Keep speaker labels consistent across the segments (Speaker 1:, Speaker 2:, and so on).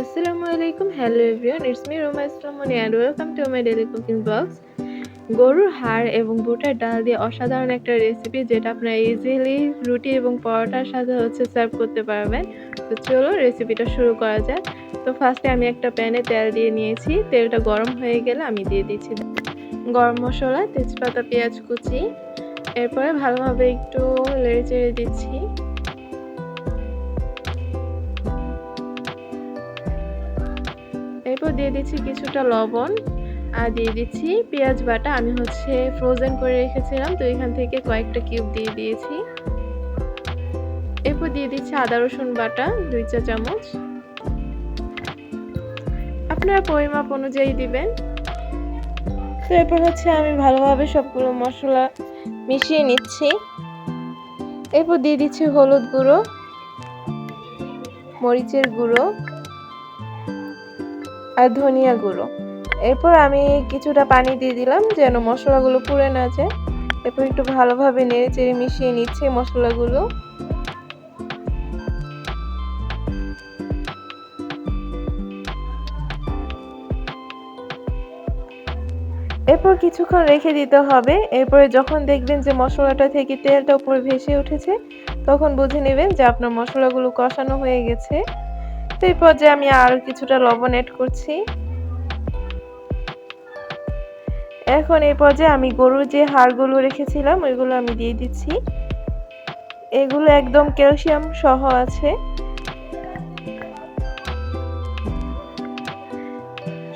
Speaker 1: Assalamu alaikum. Hello everyone. It's me Roma Islamoni and welcome to my daily cooking vlogs. গরুর হাড় এবং বুটের ডাল দিয়ে অসাধারণ একটা রেসিপি যেটা আপনারা ইজিলি রুটি এবং পরোটার সাথে সার্ভ করতে পারবেন। তো চলো রেসিপিটা শুরু করা যাক। তো ফার্স্টে আমি একটা প্যানে তেল দিয়ে নিয়েছি। তেলটা গরম হয়ে গেলে আমি দিয়ে দিচ্ছি গরম মশলা, তেজপাতা, পেঁয়াজ কুচি। এরপরে ভালোভাবে একটু নেড়ে চেড়ে দিচ্ছি। এরপর দিয়ে দিচ্ছি কিছুটা লবণ আর দিয়ে দিচ্ছি পেঁয়াজ বাটা। আমি ফ্রোজেন করে রেখেছিলাম, তো এখান থেকে কয়েকটা কিউব দিয়ে দিয়েছি। এরপর দিয়ে দিচ্ছি আদা রসুন বাটা 2 চা চামচ, আপনারা পরিমাপ অনুযায়ী দিবেন। তো এরপর আমি ভালোভাবে সবগুলো মশলা মিশিয়ে নিচ্ছি। এরপর দিয়ে দিচ্ছি হলুদ গুঁড়ো, মরিচের গুঁড়ো আর ধনিয়া গুঁড়ো। এরপর আমি কিছুটা পানি দিয়ে দিলাম যেন মশলাগুলো পুড়ে না যায়। এরপর একটু ভালোভাবে নেড়ে চেড়ে মিশিয়ে নিচ্ছি মশলাগুলো। এরপর কিছুক্ষণ রেখে দিতে হবে। এরপরে যখন দেখবেন যে মশলাটা থেকে তেলটা উপরে ভেসে উঠেছে, তখন বুঝে নেবেন যে আপনার মশলাগুলো কষানো হয়ে গেছে। তো এই পর্যায়ে আমি আরও কিছুটা লবণ অ্যাড করছি। এখন এই পর্যায়ে আমি গরুর যে হাড়গুলো রেখেছিলাম ওইগুলো আমি দিয়ে দিচ্ছি। এগুলো একদম ক্যালসিয়াম সহ আছে।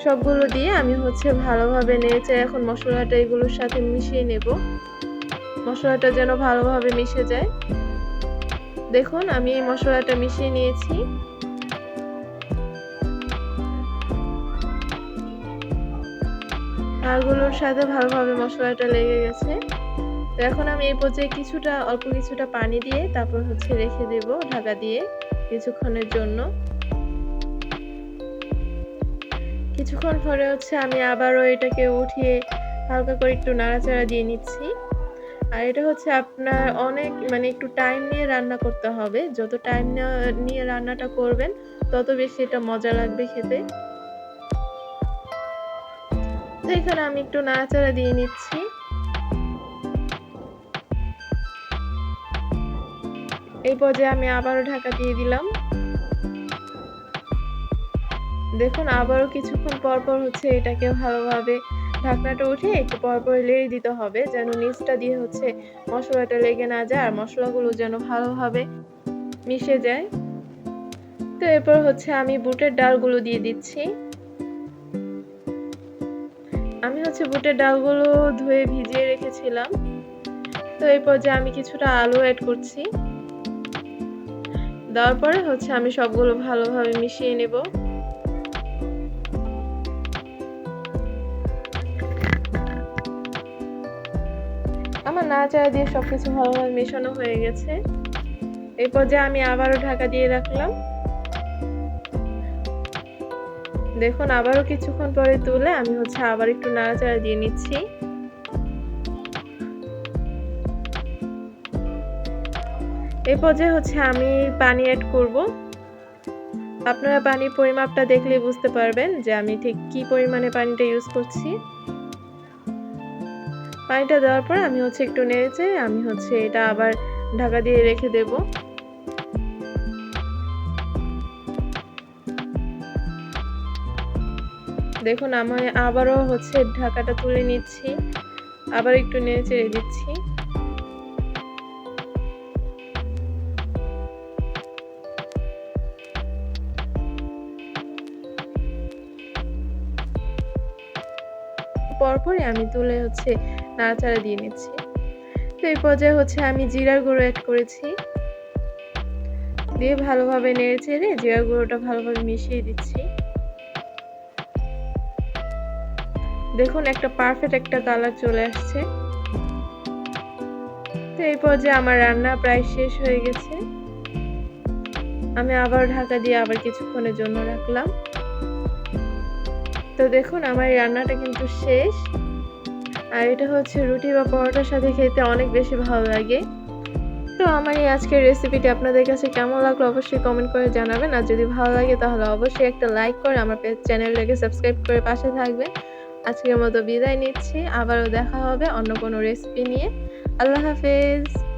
Speaker 1: সবগুলো দিয়ে আমি ভালোভাবে নেড়ে এখন মশলাটা এগুলোর সাথে মিশিয়ে নেব। মশলাটা যেন ভালোভাবে মিশে যায়। দেখুন আমি এই মশলাটা মিশিয়ে নিয়েছি। হাড়গুলোর সাথে ভালোভাবে মশলাটা লেগে গেছে। তো এখন আমি এই পর্যায়ে অল্প কিছুটা পানি দিয়ে তারপর রেখে দেব ঢাকা দিয়ে কিছুক্ষণের জন্য। কিছুক্ষণ পরে আমি আবারও এটাকে উঠিয়ে হালকা করে একটু নাড়াচাড়া দিয়ে নিচ্ছি। আর এটা আপনার অনেক একটু টাইম নিয়ে রান্না করতে হবে। যত টাইম নিয়ে রান্নাটা করবেন তত বেশি এটা মজা লাগবে খেতে। তো এখানে আমি একটু নাড়াচাড়া দিয়ে নিচ্ছি। এই পর্যায়ে আমি আবারও ঢাকা দিয়ে দিলাম। দেখুন আবারও কিছুক্ষণ পর পর এটাকে ভালোভাবে ঢাকনাটা উঠিয়ে একটু পরপর লেড়ে দিতে হবে যেন নিচটা দিয়ে মশলাটা লেগে না যায় আর মশলাগুলো যেন ভালোভাবে মিশে যায়। তো এরপর আমি বুটের ডালগুলো দিয়ে দিচ্ছি। আমি বুটের ডালগুলো ধুয়ে ভিজিয়ে রেখেছিলাম। তো এই পর্যায়ে আমি কিছুটা আলু অ্যাড করছি। দেওয়ার পরে আমি সবগুলো ভালোভাবে মিশিয়ে নেব। আমার নাড়াচাড়া দিয়ে সবকিছু ভালোভাবে মেশানো হয়ে গেছে। এই পর্যায়ে আমি আবারও ঢাকা দিয়ে রাখলাম। দেখুন আবারও কিছুক্ষণ পরে তুলে আমি আবার একটু নাড়াচাড়া দিয়ে নিচ্ছি। এই পর্যায়ে আমি পানি অ্যাড করব। আপনারা পানির পরিমাপটা দেখলে বুঝতে পারবেন যে আমি ঠিক কি পরিমাণে পানিটা ইউজ করছি। পানিটা দেওয়ার পর আমি একটু নেড়েচেড়ে আমি এটা আবার ঢাকা দিয়ে রেখে দেব। দেখুন আমি আবারও ঢাকাটা তুলে নিচ্ছি, আবার একটু নেড়েচেড়ে দিচ্ছি। পরপরই আমি তুলে নাড়াচাড়া দিয়ে নিচ্ছি। তো এই পর্যায়ে আমি জিরার গুঁড়ো অ্যাড করেছি, দিয়ে ভালোভাবে নেড়েচেড়ে জিরার গুঁড়োটা ভালোভাবে মিশিয়ে দিচ্ছি। দেখুন একটা পারফেক্ট একটা কালার চলে আসছে। তো এই পর্যায়ে আমার রান্না প্রায় শেষ হয়ে গেছে। আমি আবার ঢাকা দিয়ে আবার কিছুক্ষণের জন্য রাখলাম। তো দেখুন আমার রান্নাটা কিন্তু শেষ। আর এটা রুটি বা পরোটার সাথে খেতে অনেক বেশি ভালো লাগে। তো আমার এই আজকের রেসিপিটি আপনাদের কাছে কেমন লাগলো অবশ্যই কমেন্ট করে জানাবেন। আর যদি ভালো লাগে তাহলে অবশ্যই একটা লাইক করে আমার চ্যানেলটাকে সাবস্ক্রাইব করে পাশে থাকবেন। আজকের মতো বিদায় নিচ্ছি। আবারও দেখা হবে অন্য কোনো রেসিপি নিয়ে। আল্লাহ হাফেজ।